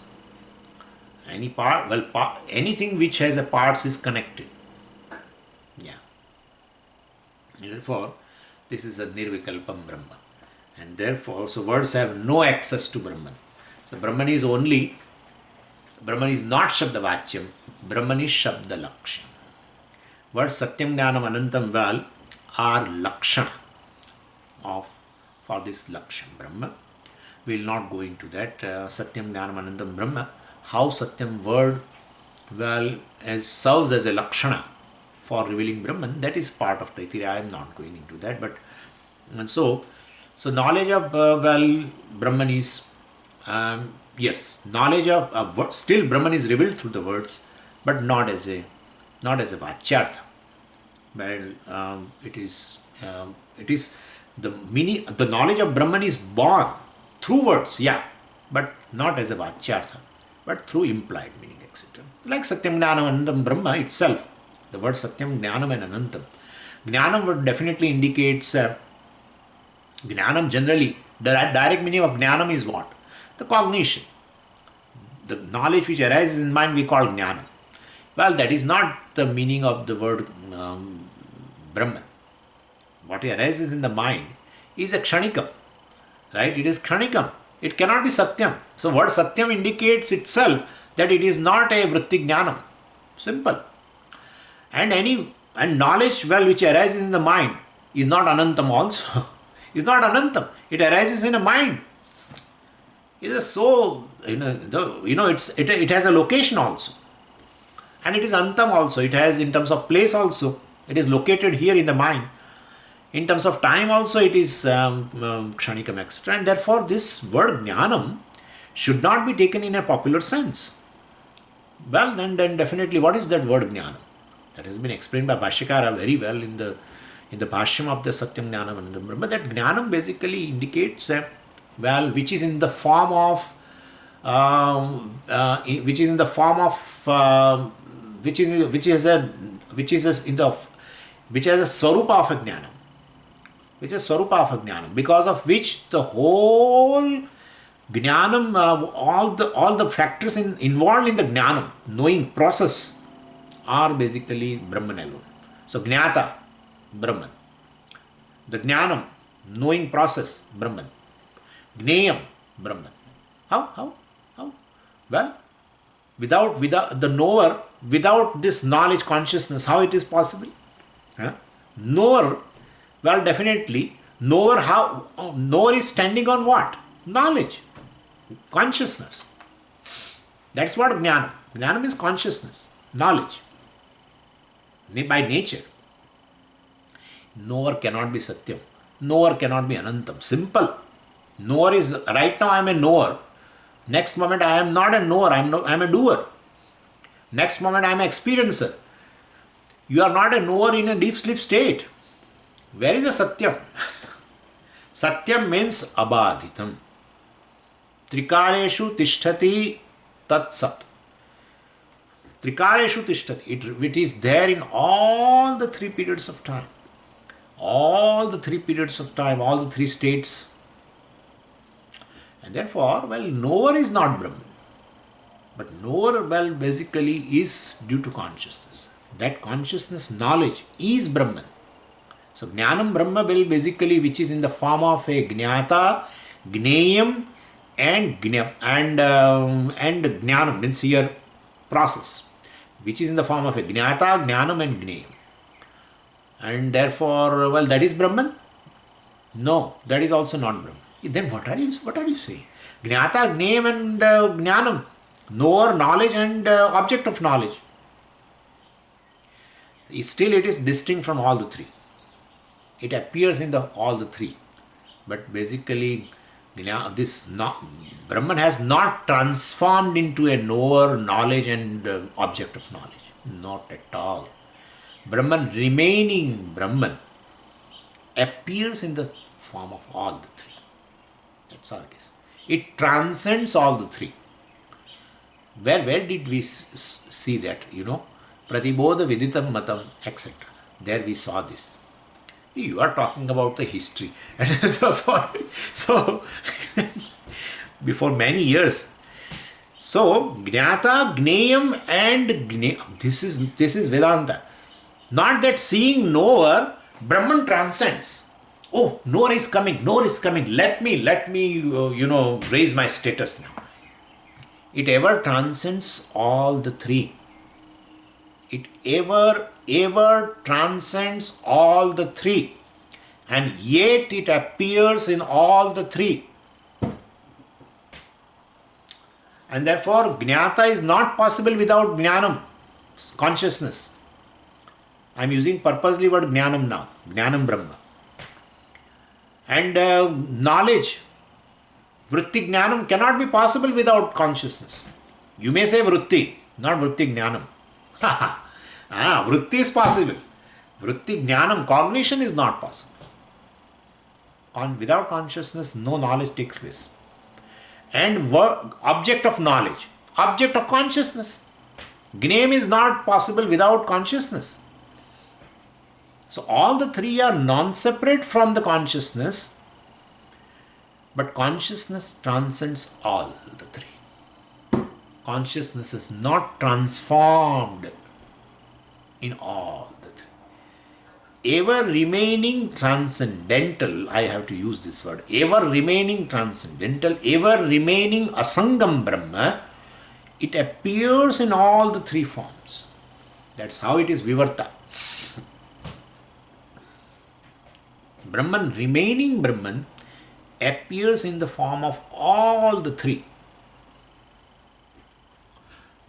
A: Anything which has a parts is connected. Yeah. And therefore, this is a nirvikalpam Brahma. And therefore, so words have no access to Brahman. So Brahman is not Shabdavachyam, Brahman is Shabdalaksham. Words Satyam Jnanam Anantam Val are Lakshana for this Laksham Brahma. We will not go into that. Satyam Jnanam Anantam Brahma. How Satyam word serves as a Lakshana for revealing Brahman, that is part of the Itira. I am not going into that. But and so knowledge of Brahman is yes, knowledge of still Brahman is revealed through the words, but not as a vachyartha. Well, it is the meaning. The knowledge of Brahman is born through words, yeah, but not as a vachyartha, but through implied meaning, etc. Like Satyam Jnanam Anantam Brahma itself, the word Satyam, Jnanam and Anantam. Jnanam would definitely indicates Jnanam generally. The direct meaning of Jnanam is what? The cognition. The knowledge which arises in mind we call Jnanam. Well, that is not the meaning of the word Brahman. What arises in the mind is a kshanikam. Right? It is kshanikam. It cannot be Satyam. So word Satyam indicates itself that it is not a vritti jnanam. Simple. And knowledge which arises in the mind is not Anantam also. It's not Anantam. It arises in a mind. It is so, it has a location also. And it is Antam also. It has, in terms of place also, it is located here in the mind. In terms of time also, it is kshanikam, etc. And therefore, this word jnanam should not be taken in a popular sense. Well, then definitely, what is that word jnanam? That has been explained by Bhashyakara very well in the Bhashyam of the Satyam Jnanam Anandam Brahma. That jnanam basically indicates, which is in the form of, which has a swarupa of a jnanam. Which is swarupa of a jnanam, because of which the whole jnanam, all the factors involved in the jnanam, knowing process, are basically Brahman alone. So jnata, Brahman. The jnanam, knowing process, Brahman. Gneyam, Brahman. How? Well, without the knower, without this knowledge, consciousness, how it is possible? Knower, well, definitely, knower is standing on what? Knowledge, consciousness. That's what jnanam. Jnanam is consciousness, knowledge. By nature. Knower cannot be Satyam. Knower cannot be Anantam. Simple. Knower is, right now I am a knower. Next moment I am not a knower, I am a doer. Next moment I am an experiencer. You are not a knower in a deep sleep state. Where is a Satyam? Satyam means abadhitam. Trikaleshu tishtati tat sat. Trikaleshu tishtati. It is there in all the three periods of time. All the three periods of time, all the three states. And therefore, knower is not Brahman. But knower, basically is due to consciousness. That consciousness, knowledge, is Brahman. So, Jnanam Brahma basically, which is in the form of a Jnata, Gneyam, and Jnanam, means here process, which is in the form of a Jnata, Jnanam, and Gneyam. And therefore, that is Brahman? No, that is also not Brahman. Then what are you saying? Jnata, Gneyam, and Jnanam, knower, knowledge, and object of knowledge. Still, it is distinct from all the three. It appears in all the three. But basically, Brahman has not transformed into a knower, knowledge, and object of knowledge. Not at all. Brahman, remaining Brahman, appears in the form of all the three. That's how it is. It transcends all the three. Where did we see that? Pratibodha Viditam Matam, etc. There we saw this. You are talking about the history. And so before many years. So, Jnata, Gneyam and Gneyam. This is Vedanta. Not that seeing knower, Brahman transcends. Oh, knower is coming, knower is coming. Let me, raise my status now. It ever transcends all the three. It ever transcends all the three. And yet it appears in all the three. And therefore, Jnata is not possible without Jnanam, consciousness. I am using purposely word Jnanam now, Jnanam Brahma. And knowledge, Vritti Jnanam cannot be possible without consciousness. You may say Vritti, not Vritti Jnanam. Vritti is possible. Vritti Jnanam, cognition is not possible. Without consciousness, no knowledge takes place. And object of knowledge, object of consciousness. Gneyam is not possible without consciousness. So all the three are non-separate from the consciousness, but consciousness transcends all the three. Consciousness is not transformed in all the three. Ever remaining transcendental, I have to use this word, ever remaining transcendental, ever remaining asangam Brahma, it appears in all the three forms. That's how it is Vivarta. Brahman, remaining Brahman, appears in the form of all the three.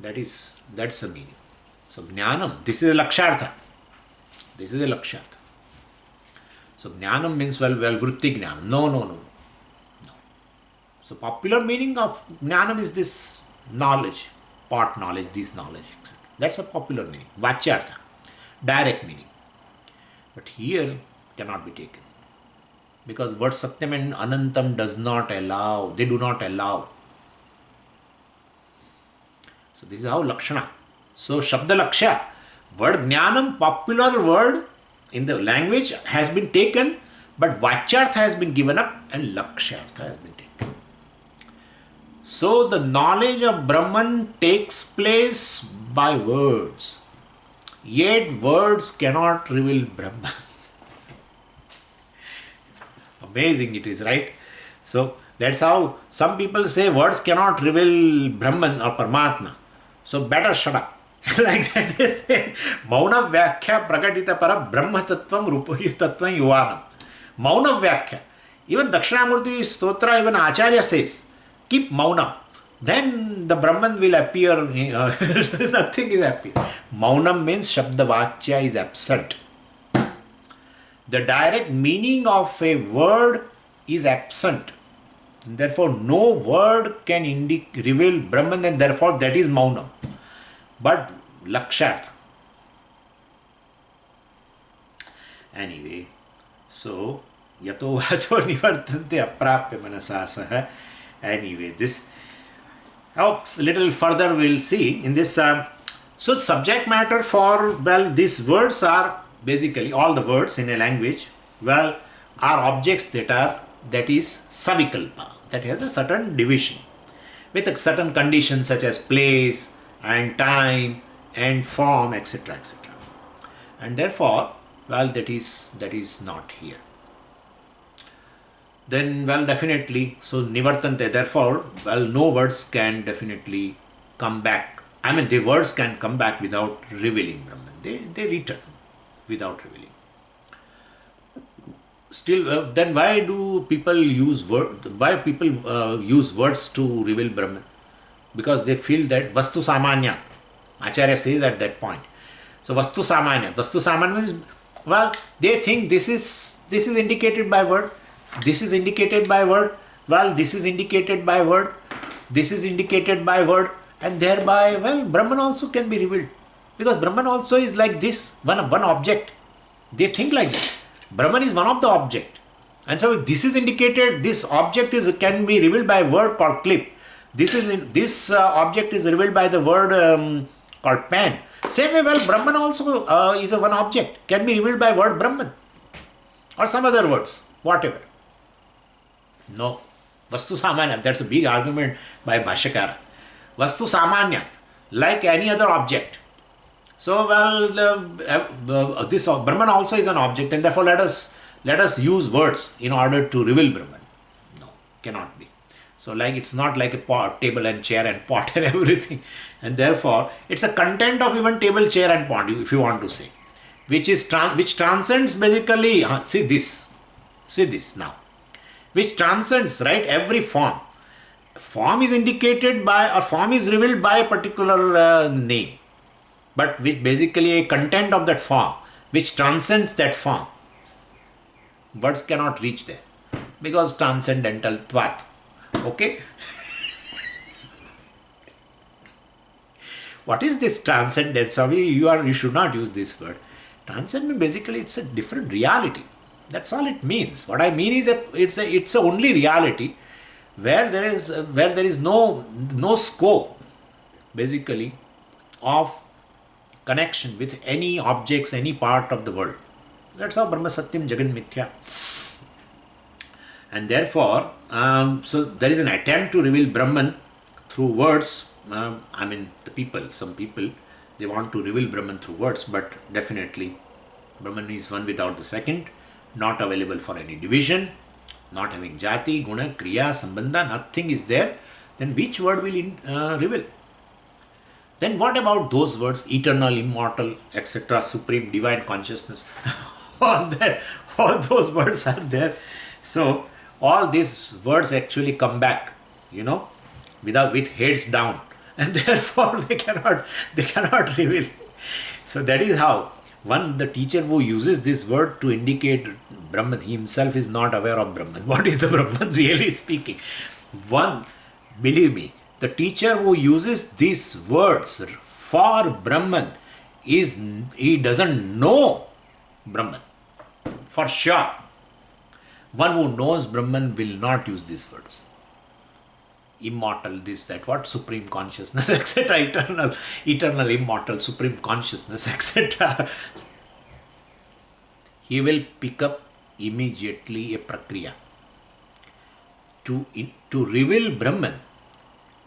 A: That's the meaning. So Jnanam, this is a Lakshartha. This is a Lakshartha. So Jnanam means, Vritti Jnanam. No. So popular meaning of Jnanam is this knowledge, part knowledge, this knowledge, etc. That's a popular meaning. Vachyartha, direct meaning. But here cannot be taken. Because word Satyam and Anantam does not allow, they do not allow. So this is how Lakshana. So Shabda Laksha, word Jnanam, popular word in the language has been taken, but Vachyartha has been given up and Lakshartha has been taken. So the knowledge of Brahman takes place by words. Yet words cannot reveal Brahman. Amazing it is, right? So that's how some people say words cannot reveal Brahman or Paramatma. So better shut up. Like that they say, Mauna Vyakhya Prakatita Para Brahma Tattvam Rupayu Tattvam Yuvanam. Mauna Vyakhya. Even Dakshinamurti Stotra, even Acharya says, keep Mauna. Then the Brahman will appear. Nothing is happy. Maunam means Shabda Vachya is absent. The direct meaning of a word is absent. Therefore, no word can reveal Brahman, and therefore that is Maunam. But Lakshartha. Anyway, so Yato Vacho Nivartante Aprapya Manasasaha. Anyway, this helps little further we'll see in this. So subject matter for, these words are basically all the words in a language, are objects that is savikalpa, that has a certain division with a certain conditions such as place and time and form, etc., etc. And therefore, that is not here. Then, definitely, so nivartante, therefore, no words can definitely come back. I mean, the words can come back without revealing Brahman. They return without revealing. Still, then why do people use words? Why people use words to reveal Brahman? Because they feel that Vastu Samanya. Acharya says at that point. So Vastu Samanya. Vastu Samanya means, they think this is indicated by word. This is indicated by word. This is indicated by word. This is indicated by word. And thereby, Brahman also can be revealed. Because Brahman also is like this, one object. They think like that. Brahman is one of the object. And so this is indicated, this object can be revealed by a word called clip. This object is revealed by the word called pen. Same way, well, Brahman also is one object, can be revealed by word Brahman or some other words, whatever. No. Vastu Samanyat, that's a big argument by Bhashyakara. Vastu Samanyat, like any other object. So, well, this Brahman also is an object, and therefore let us use words in order to reveal Brahman. No, cannot be. So, like, it's not like a pot, table and chair and pot and everything. And therefore, it's a content of even table, chair and pot, if you want to say, which transcends basically, see this now, which transcends, right, every form. Form is indicated by, or form is revealed by a particular name, but which basically a content of that form, which transcends that form. Words cannot reach there, because transcendental tvat. Okay? What is this transcendence? You should not use this word. Transcendent, basically, it's a different reality. That's all it means. What I mean is it's a only reality where there is no scope, basically, of connection with any objects, any part of the world. That's how Brahma Satyam Jagan Mithya. And therefore, so there is an attempt to reveal Brahman through words. Some people, they want to reveal Brahman through words, but definitely Brahman is one without the second, not available for any division, not having jati, guna, kriya, sambandha, nothing is there. Then which word will reveal? Then what about those words, eternal, immortal, etc., supreme, divine consciousness? all those words are there. So all these words actually come back, with heads down, and therefore they cannot reveal. So that is how the teacher who uses this word to indicate Brahman, he himself is not aware of Brahman. What is the Brahman really speaking? Believe me, the teacher who uses these words for Brahman he doesn't know Brahman. For sure. One who knows Brahman will not use these words. Immortal, this, that, what? Supreme consciousness, etc. Eternal, immortal, supreme consciousness, etc. He will pick up immediately a prakriya. To reveal Brahman,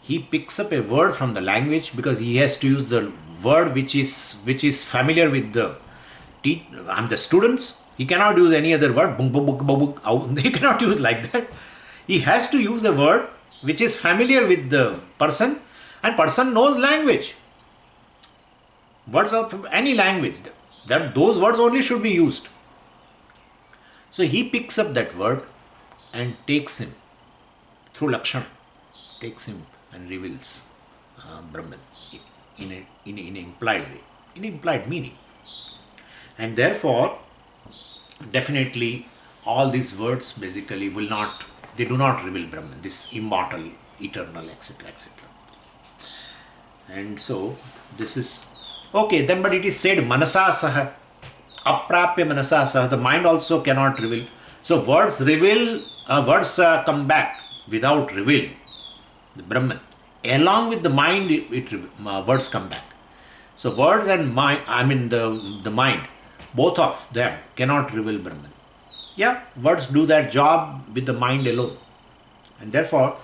A: he picks up a word from the language, because he has to use the word which is familiar with the students. He cannot use any other word. He cannot use like that. He has to use a word which is familiar with the person, and person knows language. Words of any language, those words only should be used. So he picks up that word and takes him through Lakshana, takes him and reveals Brahman in an implied way, in implied meaning. And therefore, definitely all these words basically they do not reveal Brahman, this immortal, eternal, etc., etc. And so this is okay. Then, but it is said manasa saha, aprapya manasa saha. The mind also cannot reveal. So words reveal. Words come back without revealing the Brahman. Along with the mind, words come back. So words and mind, the mind, both of them cannot reveal Brahman. Yeah, words do that job with the mind alone. And therefore,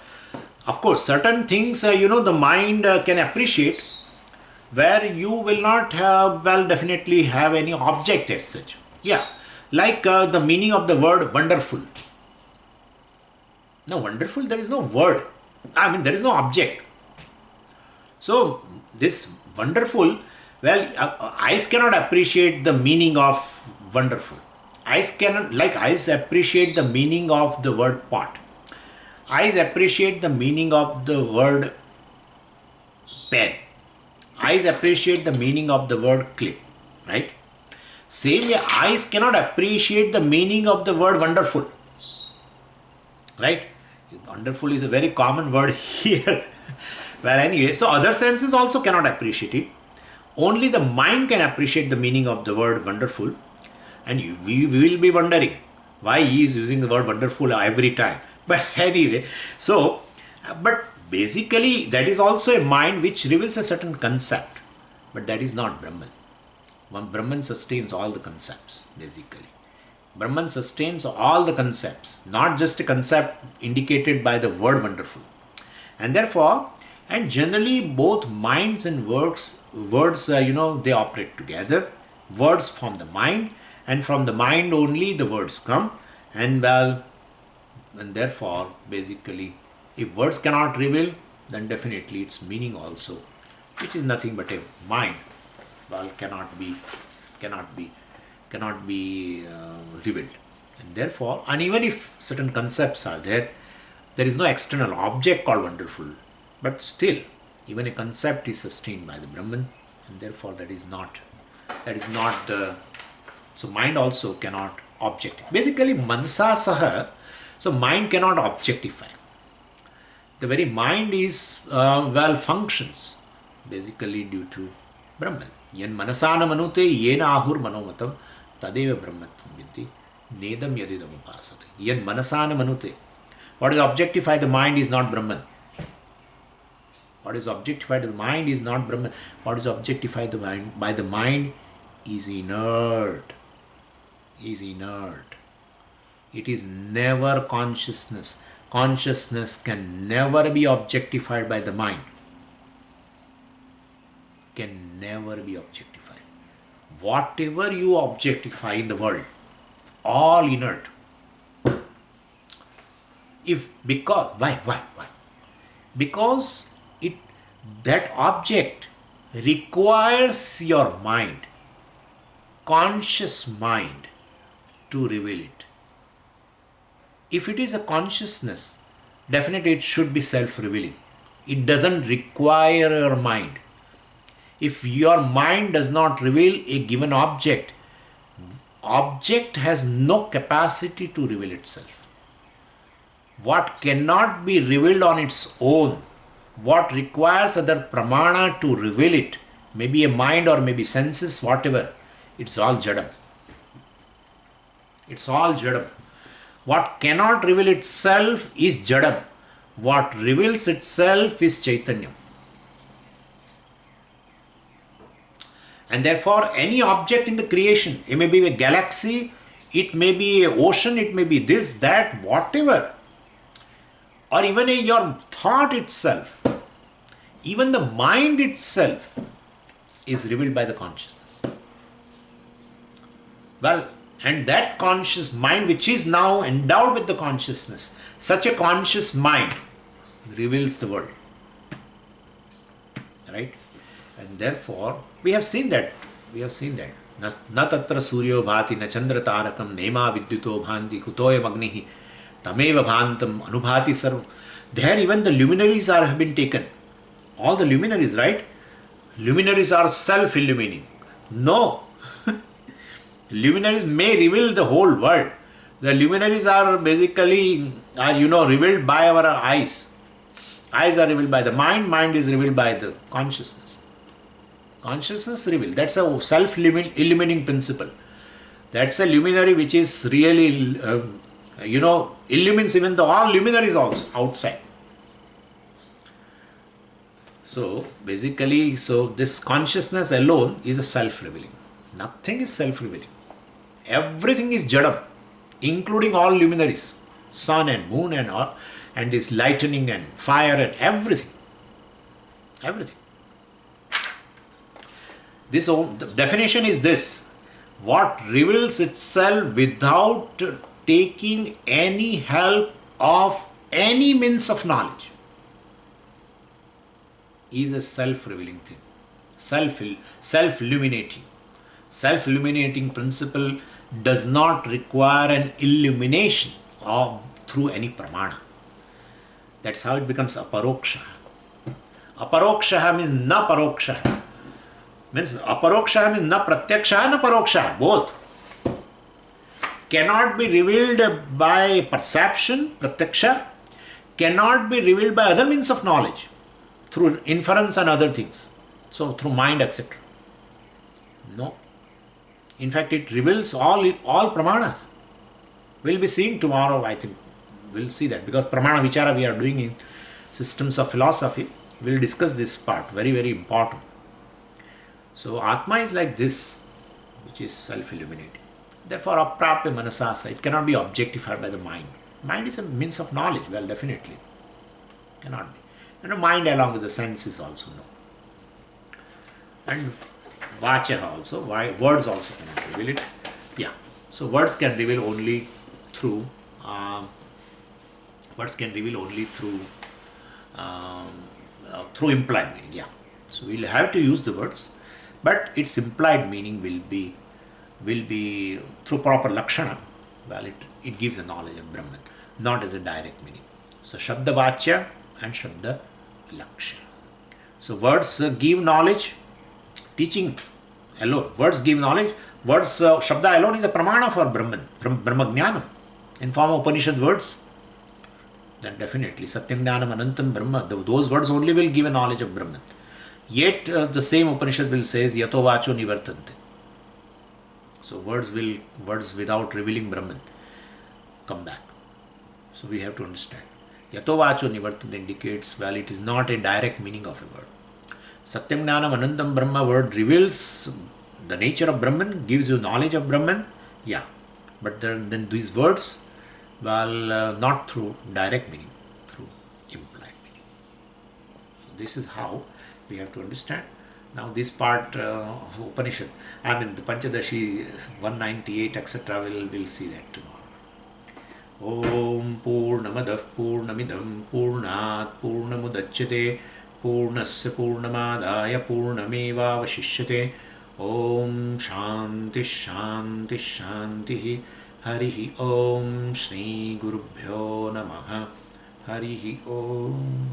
A: of course, certain things, the mind can appreciate, where you will not definitely have any object as such. Yeah, like the meaning of the word wonderful. No, wonderful, there is no word. There is no object. So, this wonderful, eyes cannot appreciate the meaning of wonderful. Eyes appreciate the meaning of the word pot. Eyes appreciate the meaning of the word pen. Eyes appreciate the meaning of the word clip, right? Same way, eyes cannot appreciate the meaning of the word wonderful, right? Wonderful is a very common word here. Well, anyway, so other senses also cannot appreciate it. Only the mind can appreciate the meaning of the word wonderful. And we will be wondering, Why he is using the word wonderful every time? But anyway, so, but basically that is also a mind which reveals a certain concept, but that is not Brahman. Brahman sustains all the concepts, basically. Brahman sustains all the concepts, not just a concept indicated by the word wonderful. And therefore, and generally both minds and words, they operate together. Words form the mind, and from the mind only the words come. And therefore, basically, if words cannot reveal, then definitely its meaning also, which is nothing but a mind, cannot be revealed. And therefore, and even if certain concepts are there, there is no external object called wonderful, but still, even a concept is sustained by the Brahman, and therefore that is not the. So mind also cannot object. Basically, manasa saha. So mind cannot objectify. The very mind is functions basically due to Brahman. Yan manasana manute yena ahur manomatam tadeva brahmatvam vidhi nedam yadidam upasate. Yan manasana manute. What is objectified the mind is not Brahman. What is objectified the mind is not Brahman. What is objectified by the mind is inert. Is inert. It is never consciousness. Consciousness can never be objectified by the mind. Can never be objectified. Whatever you objectify in the world, all inert. Why? Because that object requires your mind, conscious mind, to reveal it. If it is a consciousness, definitely it should be self-revealing. It doesn't require your mind. If your mind does not reveal a given object has no capacity to reveal itself. What cannot be revealed on its own, what requires other pramana to reveal it, maybe a mind or maybe senses, whatever, it's all jadam. It's all jadam. What cannot reveal itself is jadam. What reveals itself is chaitanyam. And therefore, any object in the creation, it may be a galaxy, it may be an ocean, it may be this, that, whatever, or even your thought itself, even the mind itself is revealed by the consciousness. Well, and that conscious mind which is now endowed with the consciousness, such a conscious mind reveals the world. Right? And therefore, we have seen that. Na tatra suryo bhati na chandra tarakam nema vidyuto bhanti kutoyam agnihi tameva bhantam anubhati sarvam. There even the luminaries have been taken. All the luminaries, right? Luminaries are self-illumining. No. Luminaries may reveal the whole world. The luminaries are basically, revealed by our eyes. Eyes are revealed by the mind. Mind is revealed by the consciousness. Consciousness revealed. That's a self-illumining principle. That's a luminary which is really, illumines even all luminaries also outside. So, basically, this consciousness alone is a self-revealing. Nothing is self-revealing. Everything is jadam, including all luminaries, sun and moon and this lightning and fire and everything. Everything. The definition is this: what reveals itself without taking any help of any means of knowledge is a self-revealing thing, self-illuminating. Self-illuminating principle does not require an illumination through any pramana. That's how it becomes aparoksha. Aparoksha means na paroksha. Means aparoksha means na pratyaksha, na paroksha, both. Cannot be revealed by perception, pratyaksha, cannot be revealed by other means of knowledge, through inference and other things. So through mind, etc. No. In fact, it reveals all pramanas. We'll be seeing tomorrow, I think, we'll see that, because Pramana Vichara we are doing in systems of philosophy. We'll discuss this part, very, very important. So Atma is like this, which is self-illuminating. Therefore, aprapya manasasa, it cannot be objectified by the mind. Mind is a means of knowledge, well, definitely. Cannot be. Mind along with the senses also no. And vachaha also, words also cannot reveal it. Yeah. So words can reveal only through um, implied meaning. Yeah. So we'll have to use the words, but its implied meaning will be through proper lakshana. Well, it gives a knowledge of Brahman, not as a direct meaning. So Shabda Vachya and Shabda Lakshya. So words give knowledge, teaching alone. Words give knowledge. Words, Shabda alone is a pramana for Brahman, from Brahma Jnanam, in form of Upanishad words. Then definitely Satyam Jnanam Anantam Brahma, those words only will give a knowledge of Brahman. Yet the same Upanishad will say Yato Vacho Nivartante. So words without revealing Brahman come back. So we have to understand. Yato Vacho Nivartante indicates, well, it is not a direct meaning of a word. Satyam Jnanam Anantam Brahma word reveals the nature of Brahman, gives you knowledge of Brahman, yeah. But then these words, well, not through direct meaning, through implied meaning. So this is how we have to understand. Now this part of Upanishad, I mean the Pancadasi 198, etc. We'll see that tomorrow. Om Purnamadav Purnamidam Purnat Purnamudachyate Purnasya Purnamadaya Purnameva Vashishyate. Om Shanti Shanti Shanti. Harihi Om Shri Gurubhyo Namaha. Harihi Om.